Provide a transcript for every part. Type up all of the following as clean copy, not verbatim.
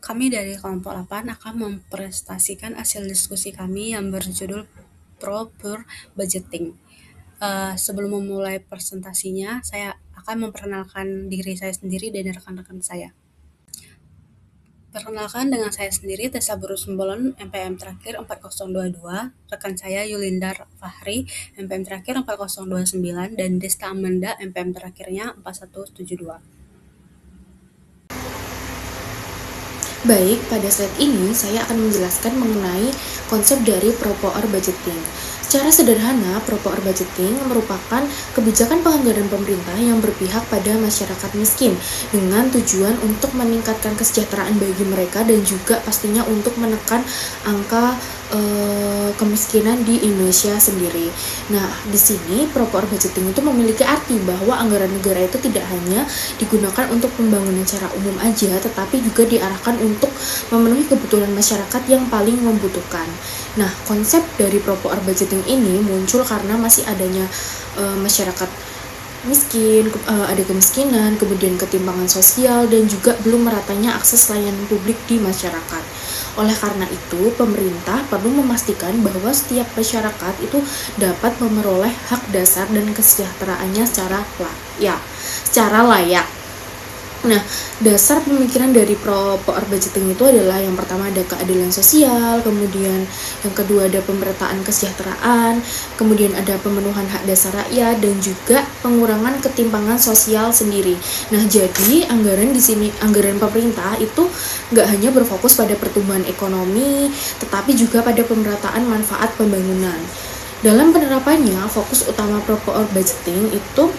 Kami dari kelompok 8 akan mempresentasikan hasil diskusi kami yang berjudul Proper Budgeting. Sebelum memulai presentasinya, saya akan memperkenalkan diri saya sendiri dan rekan-rekan saya. Perkenalkan, dengan saya sendiri, Tessa Burusumbolon, MPM terakhir 4022, rekan saya Yulindar Fahri, MPM terakhir 4029, dan Desta Amanda, MPM terakhirnya 4172. Baik, pada slide ini saya akan menjelaskan mengenai konsep dari proper budgeting. Secara sederhana, proper budgeting merupakan kebijakan penganggaran pemerintah yang berpihak pada masyarakat miskin dengan tujuan untuk meningkatkan kesejahteraan bagi mereka dan juga pastinya untuk menekan angka kemiskinan di Indonesia sendiri. Nah, di sini proper budgeting itu memiliki arti bahwa anggaran negara itu tidak hanya digunakan untuk pembangunan secara umum aja, tetapi juga diarahkan untuk memenuhi kebutuhan masyarakat yang paling membutuhkan. Nah, konsep dari proper budgeting ini muncul karena masih adanya masyarakat miskin, ada kemiskinan, kemudian ketimpangan sosial, dan juga belum meratanya akses layanan publik di masyarakat. Oleh karena itu, pemerintah perlu memastikan bahwa setiap masyarakat itu dapat memperoleh hak dasar dan kesejahteraannya secara layak. Nah, dasar pemikiran dari proper budgeting itu adalah yang pertama ada keadilan sosial, kemudian yang kedua ada pemerataan kesejahteraan, kemudian ada pemenuhan hak dasar rakyat, dan juga pengurangan ketimpangan sosial sendiri. Nah, jadi anggaran di sini, anggaran pemerintah itu nggak hanya berfokus pada pertumbuhan ekonomi, tetapi juga pada pemerataan manfaat pembangunan. Dalam penerapannya, fokus utama proper budgeting itu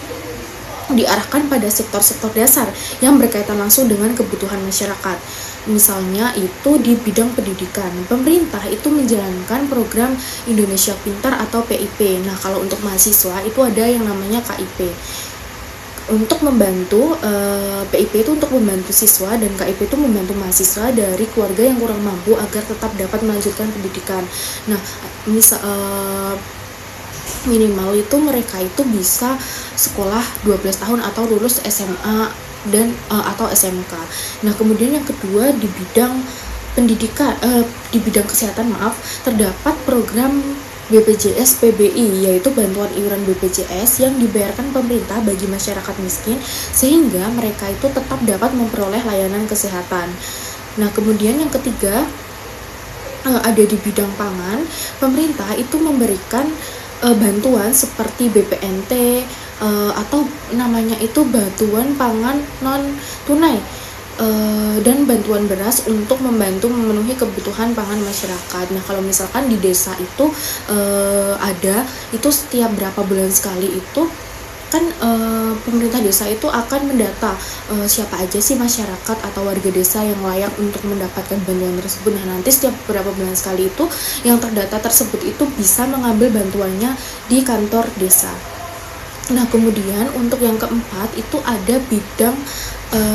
diarahkan pada sektor-sektor dasar yang berkaitan langsung dengan kebutuhan masyarakat. Misalnya itu di bidang pendidikan, pemerintah itu menjalankan program Indonesia Pintar atau PIP. Nah, kalau untuk mahasiswa itu ada yang namanya KIP. Untuk membantu PIP itu untuk membantu siswa, dan KIP itu membantu mahasiswa dari keluarga yang kurang mampu agar tetap dapat melanjutkan pendidikan. Nah, minimal itu mereka itu bisa sekolah 12 tahun atau lulus SMA dan atau SMK. Nah, kemudian yang kedua di bidang pendidikan, di bidang kesehatan terdapat program BPJS PBI, yaitu bantuan iuran BPJS yang dibayarkan pemerintah bagi masyarakat miskin sehingga mereka itu tetap dapat memperoleh layanan kesehatan. Nah, kemudian yang ketiga ada di bidang pangan, pemerintah itu memberikan bantuan seperti BPNT atau namanya itu bantuan pangan non tunai dan bantuan beras untuk membantu memenuhi kebutuhan pangan masyarakat. Nah, kalau misalkan di desa itu ada itu setiap berapa bulan sekali itu kan pemerintah desa itu akan mendata siapa aja sih masyarakat atau warga desa yang layak untuk mendapatkan bantuan tersebut. Nah, nanti setiap beberapa bulan sekali itu yang terdata tersebut itu bisa mengambil bantuannya di kantor desa. Nah, kemudian untuk yang keempat itu ada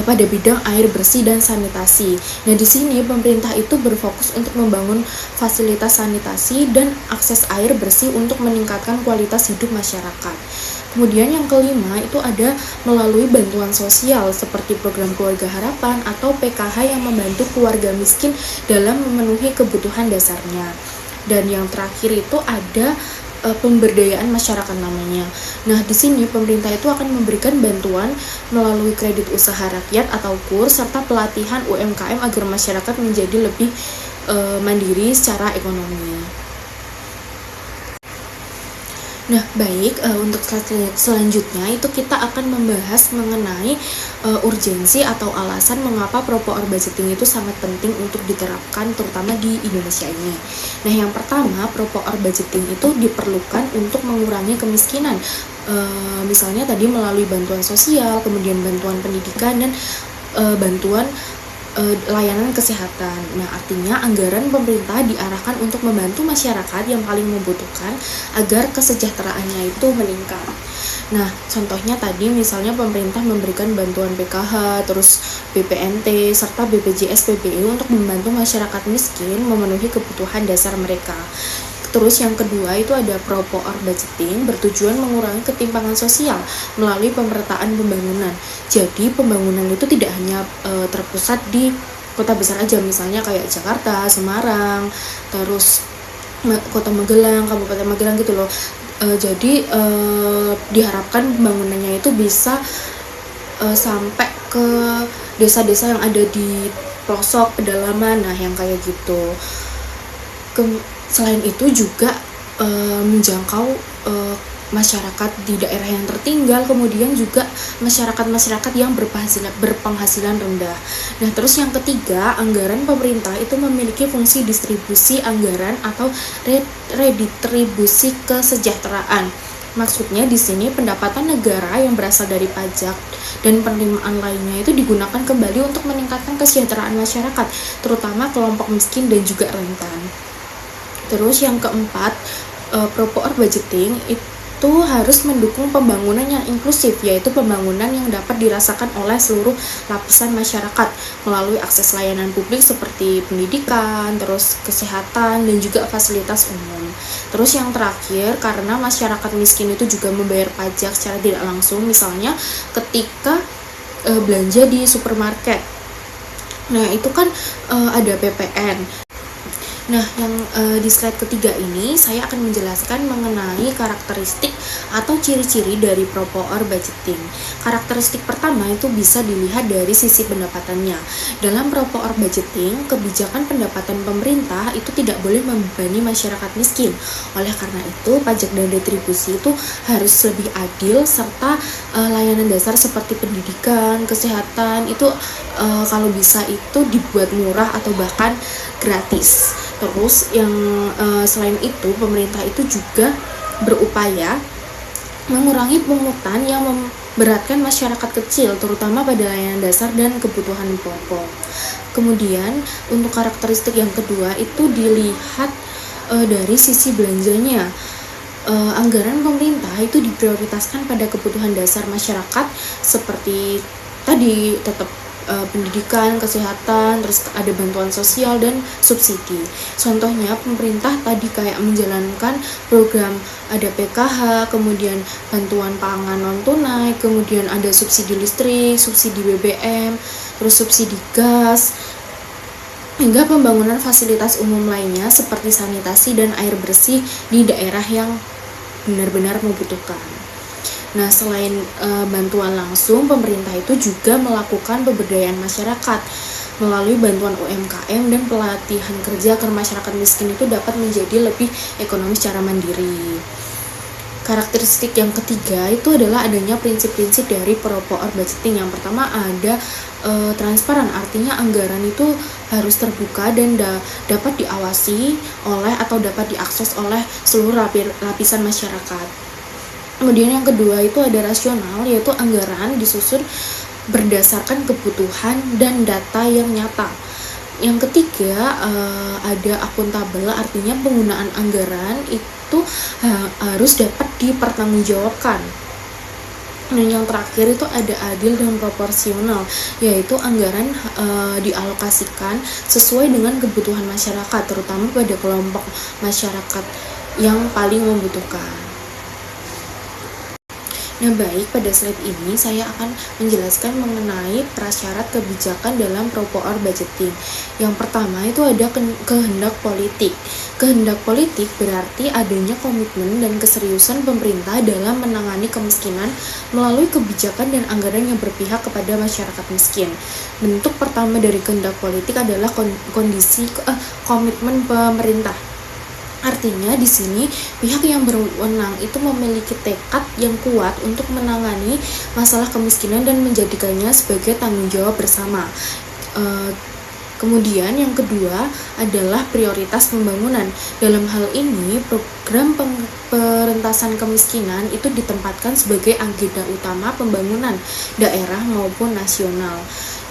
pada bidang air bersih dan sanitasi. Nah, di sini pemerintah itu berfokus untuk membangun fasilitas sanitasi dan akses air bersih untuk meningkatkan kualitas hidup masyarakat. Kemudian yang kelima itu ada melalui bantuan sosial seperti program Keluarga Harapan atau PKH yang membantu keluarga miskin dalam memenuhi kebutuhan dasarnya. Dan yang terakhir itu ada pemberdayaan masyarakat namanya. Nah, di sini pemerintah itu akan memberikan bantuan melalui kredit usaha rakyat atau KUR serta pelatihan UMKM agar masyarakat menjadi lebih mandiri secara ekonomi. Nah, baik, untuk selanjutnya itu kita akan membahas mengenai urgensi atau alasan mengapa proper budgeting itu sangat penting untuk diterapkan terutama di Indonesia ini. Nah, yang pertama, proper budgeting itu diperlukan untuk mengurangi kemiskinan. Misalnya tadi melalui bantuan sosial, kemudian bantuan pendidikan, dan bantuan layanan kesehatan. Nah, artinya anggaran pemerintah diarahkan untuk membantu masyarakat yang paling membutuhkan agar kesejahteraannya itu meningkat. Nah, contohnya tadi misalnya pemerintah memberikan bantuan PKH, terus BPNT, serta BPJS PBI untuk membantu masyarakat miskin memenuhi kebutuhan dasar mereka. Terus yang kedua itu ada proper budgeting bertujuan mengurangi ketimpangan sosial melalui pemerataan pembangunan. Jadi pembangunan itu tidak hanya terpusat di kota besar aja, misalnya kayak Jakarta, Semarang, terus Kota Magelang, Kabupaten Magelang gitu loh. Jadi diharapkan pembangunannya itu bisa sampai ke desa-desa yang ada di pelosok pedalaman, nah yang kayak gitu. Selain itu juga menjangkau masyarakat di daerah yang tertinggal, kemudian juga masyarakat-masyarakat yang berpenghasilan rendah. Nah, terus yang ketiga, anggaran pemerintah itu memiliki fungsi distribusi anggaran atau redistribusi kesejahteraan. Maksudnya di sini pendapatan negara yang berasal dari pajak dan penerimaan lainnya itu digunakan kembali untuk meningkatkan kesejahteraan masyarakat, terutama kelompok miskin dan juga rentan. Terus yang keempat, proper budgeting itu harus mendukung pembangunan yang inklusif, yaitu pembangunan yang dapat dirasakan oleh seluruh lapisan masyarakat melalui akses layanan publik seperti pendidikan, terus kesehatan, dan juga fasilitas umum. Terus yang terakhir, karena masyarakat miskin itu juga membayar pajak secara tidak langsung, misalnya ketika belanja di supermarket. Nah, itu kan ada PPN. Nah, yang di slide ketiga ini saya akan menjelaskan mengenai karakteristik atau ciri-ciri dari proper budgeting. Karakteristik pertama itu bisa dilihat dari sisi pendapatannya. Dalam proper budgeting, kebijakan pendapatan pemerintah itu tidak boleh membebani masyarakat miskin. Oleh karena itu, pajak dan retribusi itu harus lebih adil, serta layanan dasar seperti pendidikan, kesehatan itu kalau bisa itu dibuat murah atau bahkan gratis. Terus yang selain itu, pemerintah itu juga berupaya mengurangi pungutan yang memberatkan masyarakat kecil, terutama pada layanan dasar dan kebutuhan pokok. Kemudian untuk karakteristik yang kedua itu dilihat dari sisi belanjanya. Anggaran pemerintah itu diprioritaskan pada kebutuhan dasar masyarakat seperti tadi, tetap pendidikan, kesehatan, terus ada bantuan sosial dan subsidi. Contohnya pemerintah tadi kayak menjalankan program ada PKH, kemudian bantuan pangan non tunai, kemudian ada subsidi listrik, subsidi BBM, terus subsidi gas, hingga pembangunan fasilitas umum lainnya seperti sanitasi dan air bersih di daerah yang benar-benar membutuhkan. Nah, selain bantuan langsung, pemerintah itu juga melakukan pemberdayaan masyarakat melalui bantuan UMKM dan pelatihan kerja agar masyarakat miskin itu dapat menjadi lebih ekonomis secara mandiri. Karakteristik yang ketiga itu adalah adanya prinsip-prinsip dari proper budgeting. Yang pertama ada transparan, artinya anggaran itu harus terbuka dan dapat diawasi oleh atau dapat diakses oleh seluruh lapisan masyarakat. Kemudian yang kedua itu ada rasional, yaitu anggaran disusun berdasarkan kebutuhan dan data yang nyata. Yang ketiga ada akuntabel, artinya penggunaan anggaran itu harus dapat dipertanggungjawabkan. Dan yang terakhir itu ada adil dan proporsional, yaitu anggaran dialokasikan sesuai dengan kebutuhan masyarakat, terutama pada kelompok masyarakat yang paling membutuhkan. Nah, baik, pada slide ini saya akan menjelaskan mengenai prasyarat kebijakan dalam proper budgeting. Yang pertama itu ada kehendak politik. Kehendak politik berarti adanya komitmen dan keseriusan pemerintah dalam menangani kemiskinan melalui kebijakan dan anggaran yang berpihak kepada masyarakat miskin. Bentuk pertama dari kehendak politik adalah komitmen pemerintah. Artinya di sini pihak yang berwenang itu memiliki tekad yang kuat untuk menangani masalah kemiskinan dan menjadikannya sebagai tanggung jawab bersama. Kemudian yang kedua adalah prioritas pembangunan. Dalam hal ini program pengentasan kemiskinan itu ditempatkan sebagai agenda utama pembangunan daerah maupun nasional.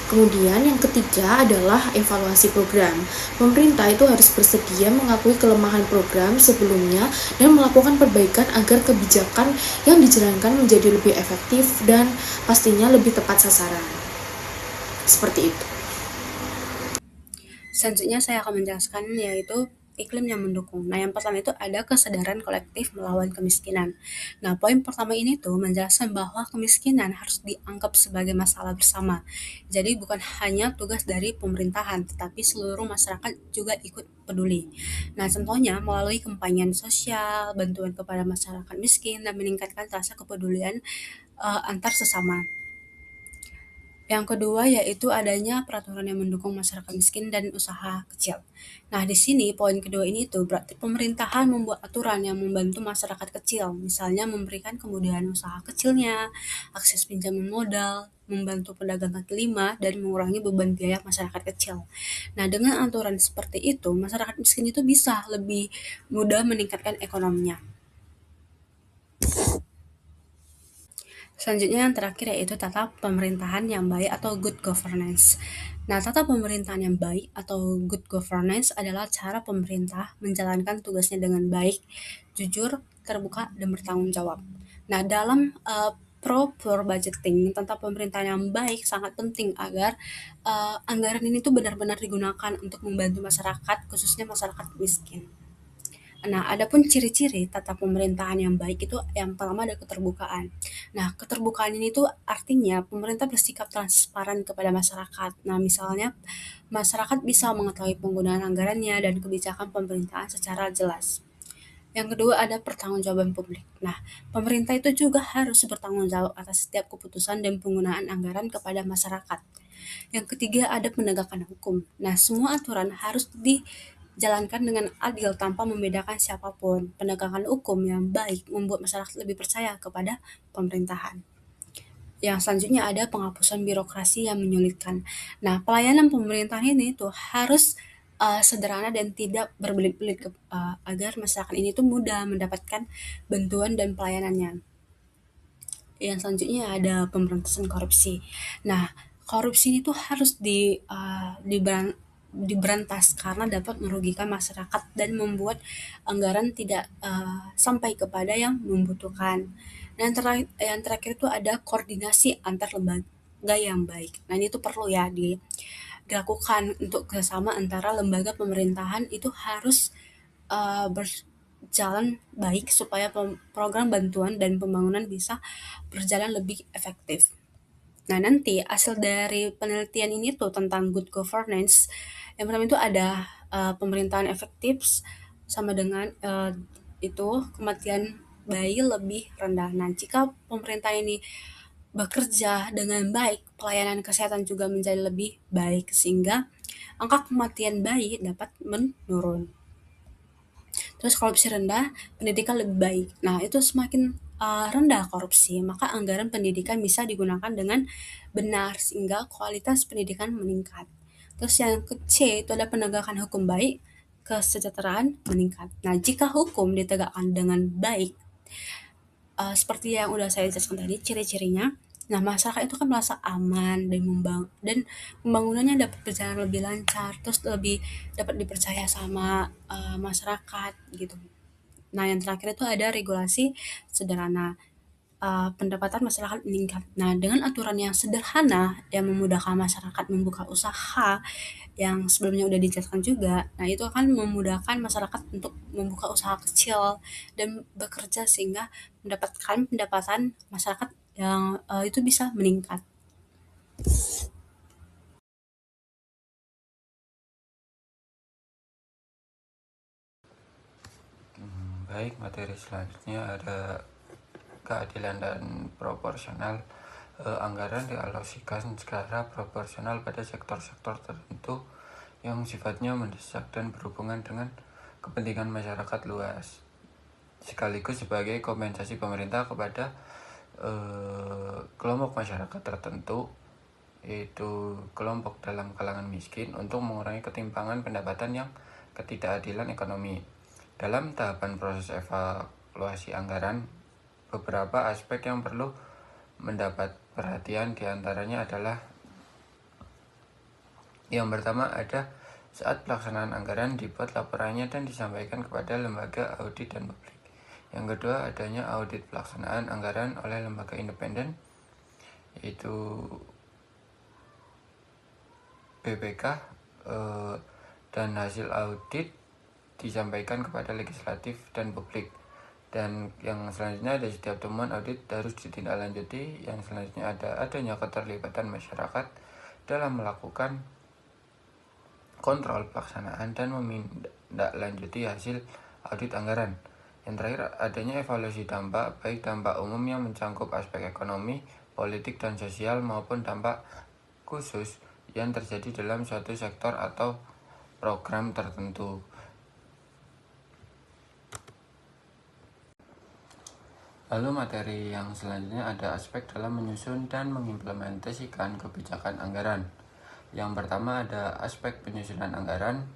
Kemudian yang ketiga adalah evaluasi program. Pemerintah itu harus bersedia mengakui kelemahan program sebelumnya dan melakukan perbaikan agar kebijakan yang dijalankan menjadi lebih efektif dan pastinya lebih tepat sasaran. Seperti itu. Selanjutnya saya akan menjelaskan yaitu iklim yang mendukung. Nah, yang pertama itu ada kesadaran kolektif melawan kemiskinan. Nah, poin pertama ini tuh menjelaskan bahwa kemiskinan harus dianggap sebagai masalah bersama. Jadi bukan hanya tugas dari pemerintahan, tetapi seluruh masyarakat juga ikut peduli. Nah, contohnya melalui kampanye sosial, bantuan kepada masyarakat miskin, dan meningkatkan rasa kepedulian antar sesama. Yang kedua yaitu adanya peraturan yang mendukung masyarakat miskin dan usaha kecil. Nah, di sini poin kedua ini itu berarti pemerintahan membuat aturan yang membantu masyarakat kecil, misalnya memberikan kemudahan usaha kecilnya, akses pinjaman modal, membantu pedagang kaki lima, dan mengurangi beban biaya masyarakat kecil. Nah, dengan aturan seperti itu, masyarakat miskin itu bisa lebih mudah meningkatkan ekonominya. Selanjutnya yang terakhir yaitu tata pemerintahan yang baik atau good governance. Nah, tata pemerintahan yang baik atau good governance adalah cara pemerintah menjalankan tugasnya dengan baik, jujur, terbuka, dan bertanggung jawab. Nah, dalam proper budgeting, tata pemerintahan yang baik sangat penting agar anggaran ini tuh benar-benar digunakan untuk membantu masyarakat, khususnya masyarakat miskin. Nah, adapun ciri-ciri tata pemerintahan yang baik itu yang pertama ada keterbukaan. Nah, keterbukaan ini tuh artinya pemerintah bersikap transparan kepada masyarakat. Nah, misalnya masyarakat bisa mengetahui penggunaan anggarannya dan kebijakan pemerintahan secara jelas. Yang kedua ada pertanggungjawaban publik. Nah, pemerintah itu juga harus bertanggung jawab atas setiap keputusan dan penggunaan anggaran kepada masyarakat. Yang ketiga ada penegakan hukum. Nah, semua aturan harus dijalankan dengan adil tanpa membedakan siapapun. Penegakan hukum yang baik membuat masyarakat lebih percaya kepada pemerintahan. Yang selanjutnya ada penghapusan birokrasi yang menyulitkan. Nah, pelayanan pemerintahan ini tuh harus sederhana dan tidak berbelit-belit agar masyarakat ini tuh mudah mendapatkan bantuan dan pelayanannya. Yang selanjutnya ada pemberantasan korupsi. Nah, korupsi ini tuh harus diberantas karena dapat merugikan masyarakat dan membuat anggaran tidak sampai kepada yang membutuhkan. Dan yang terakhir itu ada koordinasi antar lembaga yang baik. Nah, ini tuh perlu ya dilakukan untuk kerjasama antara lembaga pemerintahan itu harus berjalan baik supaya program bantuan dan pembangunan bisa berjalan lebih efektif. Nah, nanti hasil dari penelitian ini tuh tentang good governance, yang pertama itu ada pemerintahan efektif sama dengan itu kematian bayi lebih rendah. Nah, jika pemerintah ini bekerja dengan baik, pelayanan kesehatan juga menjadi lebih baik sehingga angka kematian bayi dapat menurun. Terus korupsi rendah, pendidikan lebih baik. Nah, itu semakin rendah korupsi, maka anggaran pendidikan bisa digunakan dengan benar sehingga kualitas pendidikan meningkat. Terus yang ke C itu ada penegakan hukum baik, kesejahteraan meningkat. Nah, jika hukum ditegakkan dengan baik, seperti yang udah saya jelaskan tadi ciri-cirinya, nah masyarakat itu kan merasa aman dan pembangunannya dapat berjalan lebih lancar, terus lebih dapat dipercaya sama masyarakat gitu. Nah, yang terakhir itu ada regulasi sederhana. Pendapatan masyarakat meningkat. Nah, dengan aturan yang sederhana yang memudahkan masyarakat membuka usaha yang sebelumnya udah dijelaskan juga, nah itu akan memudahkan masyarakat untuk membuka usaha kecil dan bekerja sehingga mendapatkan pendapatan masyarakat yang itu bisa meningkat. Baik, materi selanjutnya ada keadilan dan proporsional. Anggaran dialokasikan secara proporsional pada sektor-sektor tertentu yang sifatnya mendesak dan berhubungan dengan kepentingan masyarakat luas, sekaligus sebagai kompensasi pemerintah kepada kelompok masyarakat tertentu, yaitu kelompok dalam kalangan miskin, untuk mengurangi ketimpangan pendapatan yang ketidakadilan ekonomi. Dalam tahapan proses evaluasi anggaran, beberapa aspek yang perlu mendapat perhatian diantaranya adalah yang pertama ada saat pelaksanaan anggaran dibuat laporannya dan disampaikan kepada lembaga audit dan publik. Yang kedua adanya audit pelaksanaan anggaran oleh lembaga independen yaitu BPK dan hasil audit disampaikan kepada legislatif dan publik. Dan yang selanjutnya ada setiap temuan audit harus ditindaklanjuti. Yang selanjutnya ada adanya keterlibatan masyarakat dalam melakukan kontrol pelaksanaan dan menindaklanjuti hasil audit anggaran. Yang terakhir adanya evaluasi dampak, baik dampak umum yang mencangkup aspek ekonomi, politik, dan sosial maupun dampak khusus yang terjadi dalam suatu sektor atau program tertentu. Lalu materi yang selanjutnya ada aspek dalam menyusun dan mengimplementasikan kebijakan anggaran. Yang pertama ada aspek penyusunan anggaran.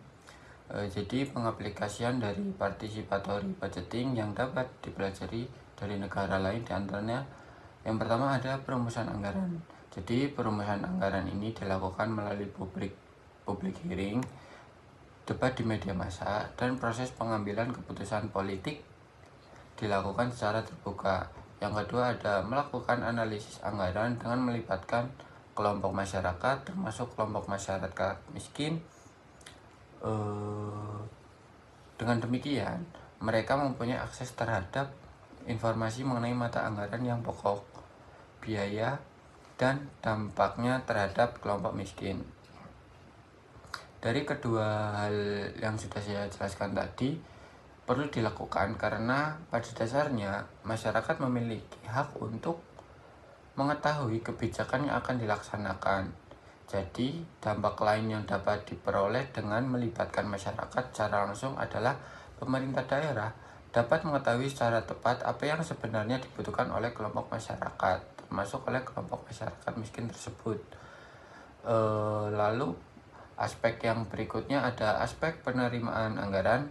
Jadi pengaplikasian dari participatory budgeting yang dapat dipelajari dari negara lain, diantaranya yang pertama ada perumusan anggaran. Jadi perumusan anggaran ini dilakukan melalui public hearing, debat di media massa, dan proses pengambilan keputusan politik dilakukan secara terbuka. Yang kedua ada melakukan analisis anggaran dengan melibatkan kelompok masyarakat, termasuk kelompok masyarakat miskin. Dengan demikian, mereka mempunyai akses terhadap informasi mengenai mata anggaran yang pokok, biaya, dan dampaknya terhadap kelompok miskin. Dari kedua hal yang sudah saya jelaskan tadi, perlu dilakukan karena pada dasarnya masyarakat memiliki hak untuk mengetahui kebijakan yang akan dilaksanakan. Jadi, dampak lain yang dapat diperoleh dengan melibatkan masyarakat secara langsung adalah pemerintah daerah dapat mengetahui secara tepat apa yang sebenarnya dibutuhkan oleh kelompok masyarakat, termasuk oleh kelompok masyarakat miskin tersebut. Lalu, aspek yang berikutnya ada aspek penerimaan anggaran.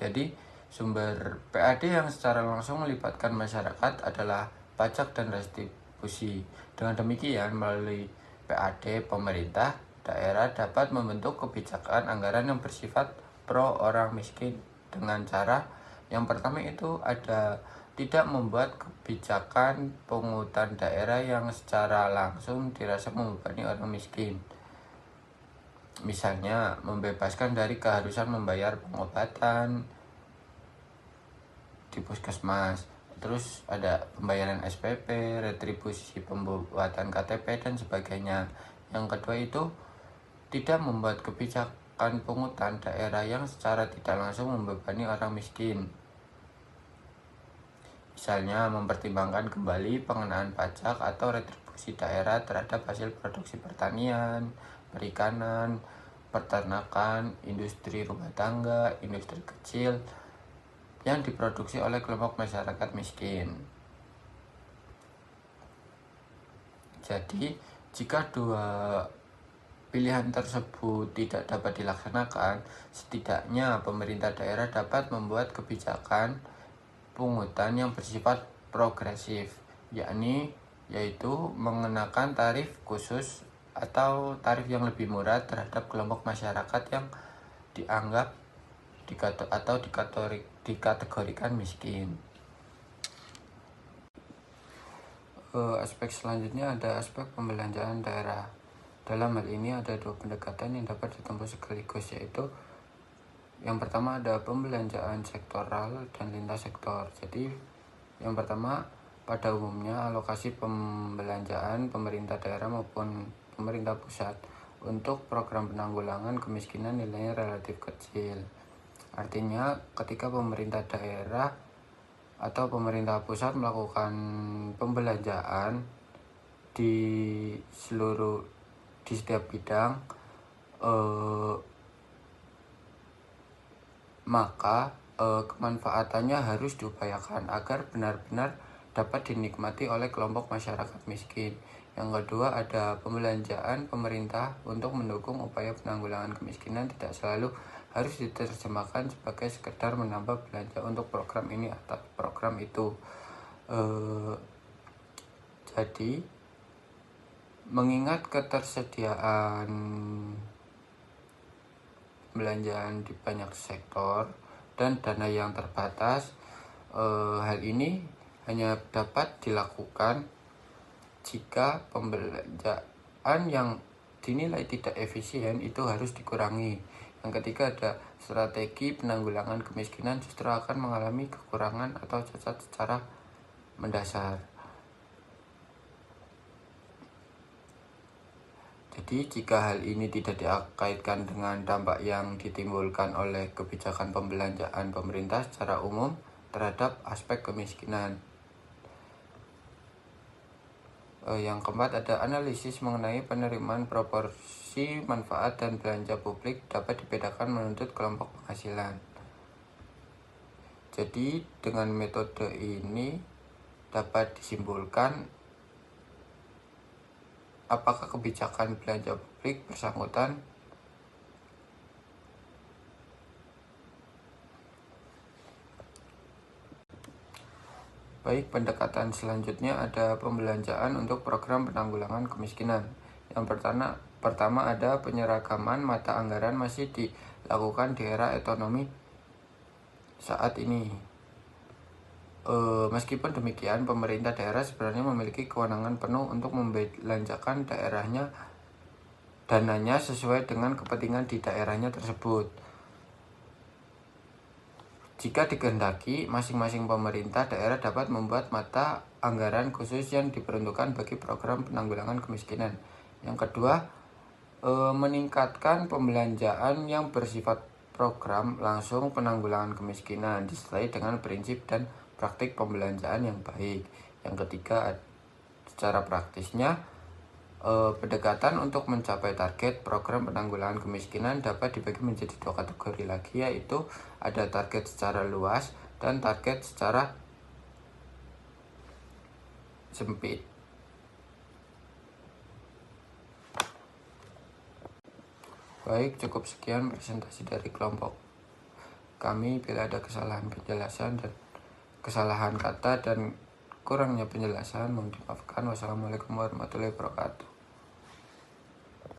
Jadi, sumber PAD yang secara langsung melibatkan masyarakat adalah pajak dan restitusi. Dengan demikian, melalui PAD, pemerintah daerah dapat membentuk kebijakan anggaran yang bersifat pro orang miskin dengan cara yang pertama itu ada tidak membuat kebijakan pungutan daerah yang secara langsung dirasa membebani orang miskin. Misalnya, membebaskan dari keharusan membayar pengobatan di puskesmas. Terus ada pembayaran SPP, retribusi pembuatan KTP, dan sebagainya. Yang kedua itu tidak membuat kebijakan pungutan daerah yang secara tidak langsung membebani orang miskin. Misalnya, mempertimbangkan kembali pengenaan pajak atau retribusi daerah terhadap hasil produksi pertanian, perikanan, peternakan, industri rumah tangga, industri kecil yang diproduksi oleh kelompok masyarakat miskin. Jadi, jika dua pilihan tersebut tidak dapat dilaksanakan, setidaknya pemerintah daerah dapat membuat kebijakan pungutan yang bersifat progresif, yaitu mengenakan tarif khusus atau tarif yang lebih murah terhadap kelompok masyarakat yang dianggap dikategorikan miskin. Aspek selanjutnya ada aspek pembelanjaan daerah. Dalam hal ini ada dua pendekatan yang dapat ditempuh sekaligus, yaitu yang pertama ada pembelanjaan sektoral dan lintas sektor. Jadi yang pertama, pada umumnya alokasi pembelanjaan pemerintah daerah maupun pemerintah pusat untuk program penanggulangan kemiskinan nilainya relatif kecil. Artinya ketika pemerintah daerah atau pemerintah pusat melakukan pembelanjaan di setiap bidang, maka kemanfaatannya harus diupayakan agar benar-benar dapat dinikmati oleh kelompok masyarakat miskin. Yang kedua ada pembelanjaan pemerintah untuk mendukung upaya penanggulangan kemiskinan tidak selalu harus diterjemahkan sebagai sekedar menambah belanja untuk program ini atau program itu. Jadi mengingat ketersediaan belanjaan di banyak sektor dan dana yang terbatas, hal ini hanya dapat dilakukan jika pembelanjaan yang dinilai tidak efisien itu harus dikurangi. Yang ketiga ada strategi penanggulangan kemiskinan justru akan mengalami kekurangan atau cacat secara mendasar. Jadi jika hal ini tidak dikaitkan dengan dampak yang ditimbulkan oleh kebijakan pembelanjaan pemerintah secara umum terhadap aspek kemiskinan. Yang keempat ada analisis mengenai penerimaan proporsi manfaat dan belanja publik dapat dibedakan menuntut kelompok penghasilan. Jadi dengan metode ini dapat disimpulkan apakah kebijakan belanja publik bersangkutan Baik, pendekatan selanjutnya ada pembelanjaan untuk program penanggulangan kemiskinan. Yang pertama ada penyeragaman mata anggaran masih dilakukan di era ekonomi saat ini. Meskipun demikian, pemerintah daerah sebenarnya memiliki kewenangan penuh untuk membelanjakan dananya sesuai dengan kepentingan di daerahnya tersebut. Jika dikehendaki, masing-masing pemerintah daerah dapat membuat mata anggaran khusus yang diperuntukkan bagi program penanggulangan kemiskinan. Yang kedua, meningkatkan pembelanjaan yang bersifat program langsung penanggulangan kemiskinan disertai dengan prinsip dan praktik pembelanjaan yang baik. Yang ketiga, secara praktisnya, pendekatan untuk mencapai target program penanggulangan kemiskinan dapat dibagi menjadi dua kategori lagi, yaitu ada target secara luas dan target secara sempit. Baik, cukup sekian presentasi dari kelompok kami. Bila ada kesalahan penjelasan dan kesalahan kata dan kurangnya penjelasan, mohon dimaafkan. Wassalamualaikum warahmatullahi wabarakatuh.